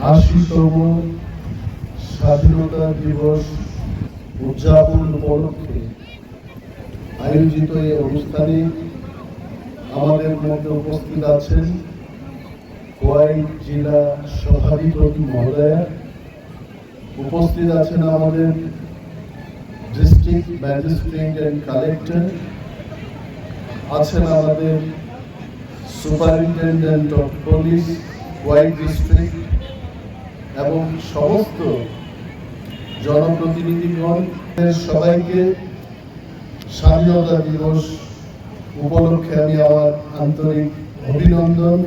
80তম স্বাধীনতা দিবস উদযাপন উপলক্ষে আয়োজিত এই অনুষ্ঠানে আমাদের মধ্যে উপস্থিত আছেন খোয়াই জেলা সভাধিপতি মহোদয়া, উপস্থিত আছেন আমাদের ডিস্ট্রিক্ট ম্যাজিস্ট্রেট অ্যান্ড কালেক্টর, আছেন আমাদের superintendent of police Khowai district এবং সমস্ত জনপ্রতিনিধিগণ, সবাইকে স্বাধীনতা দিবস উপলক্ষে আমি আমার আন্তরিক অভিনন্দন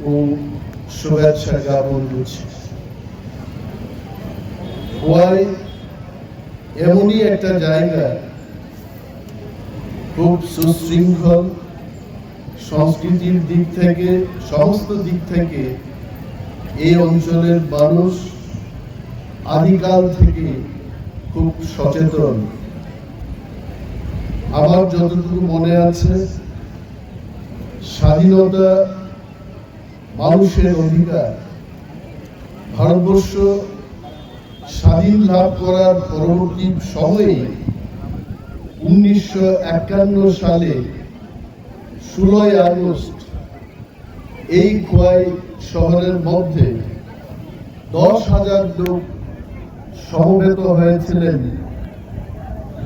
ও শুভেচ্ছা জ্ঞাপন করছি। খোয়াই এমনই একটা জায়গা, খুব সুশৃঙ্খল, সংস্কৃতির দিক থেকে সমস্ত দিক থেকে এই অঞ্চলের মানুষ আদিকাল থেকে খুব সচেতন। আমার যতটুকু মনে আছে, স্বাধীনতা মানুষের অধিকার। ভারতবর্ষ স্বাধীন লাভ করার পরবর্তী সময়ে 1951 সালে 16ই আগস্ট এই খোয়াই শহরের মধ্যে 10,000 লোক সমবেত হয়েছিলেন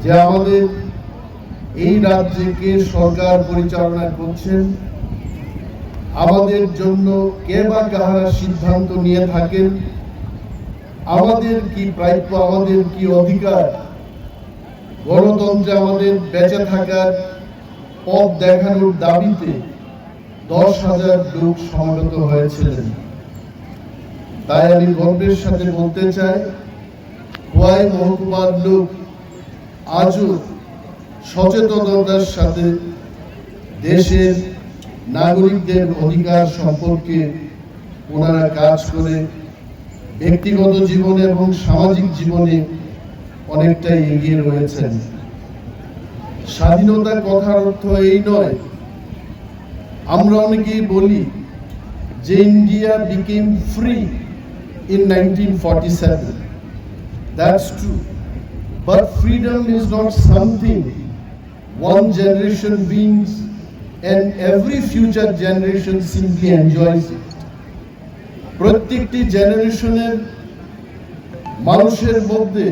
যে আমাদের এই রাজ্যকে সরকার পরিচালনা করছেন, আমাদের জন্য কে বা কাহারা সিদ্ধান্ত নিয়ে থাকেন, আমাদের কি প্রাপ্য, আমাদের কি অধিকার, গণতন্ত্রে আমাদের বেঁচে থাকার পথ দেখানোর দাবিতে 10,000 লোক সমবেত হয়েছিলেন। তাই আমি গর্বের সাথে বলতে চাই, খোয়াই মহকুমার লোক আজও সচেতনতার সাথে দেশের নাগরিকদের অধিকার সম্পর্কে ওনারা কাজ করে ব্যক্তিগত জীবনে এবং সামাজিক জীবনে অনেকটাই এগিয়ে রয়েছেন। স্বাধীনতার কথার অর্থ এই নয়, আমরা অনেকেই বলি যে India became free in 1947. That's true. But freedom is not something one generation brings and every future generation simply enjoys it. প্রত্যেকটি জেনারেশনের মানুষের মধ্যে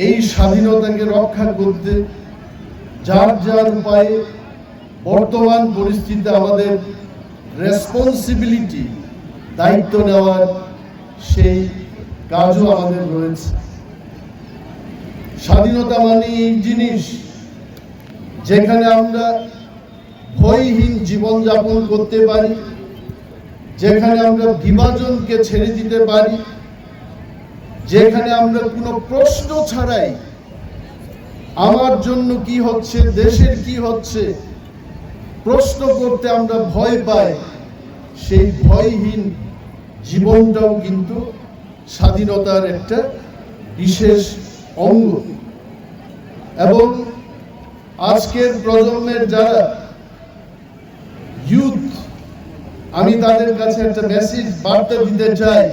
এই স্বাধীনতাকে রক্ষা করতে যার যার উপায়ে বর্তমান পরিস্থিতিতে আমাদের রেসপন্সিবিলিটি, দায়িত্ব নেওয়ার সেই কাজও আমাদের রয়েছে। স্বাধীনতা মানে এই জিনিস যেখানে আমরা ভয়হীন জীবনযাপন করতে পারি, যেখানে আমরা বিভাজনকে ছেড়ে দিতে পারি, যেখানে আমরা কোনো প্রশ্ন ছাড়াই আমার জন্য কি হচ্ছে, দেশের কি হচ্ছে প্রশ্ন করতে আমরা ভয় পাই, সেই ভয়হীন জীবনটাও কিন্তু স্বাধীনতার একটা বিশেষ অঙ্গ। এবং আজকের প্রজন্মের যারা ইউথ, আমি তাদের কাছে একটা মেসেজ বার্তা দিতে চাই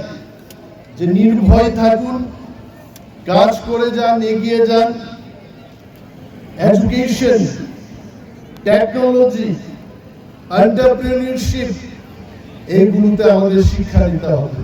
যে নির্ভয় থাকুন, কাজ করে যান, এগিয়ে যান। এডুকেশন, টেকনোলজি, এন্টারপ্রেনিয়রশিপ, এইগুলোতে আমাদের শিক্ষা দিতে হবে।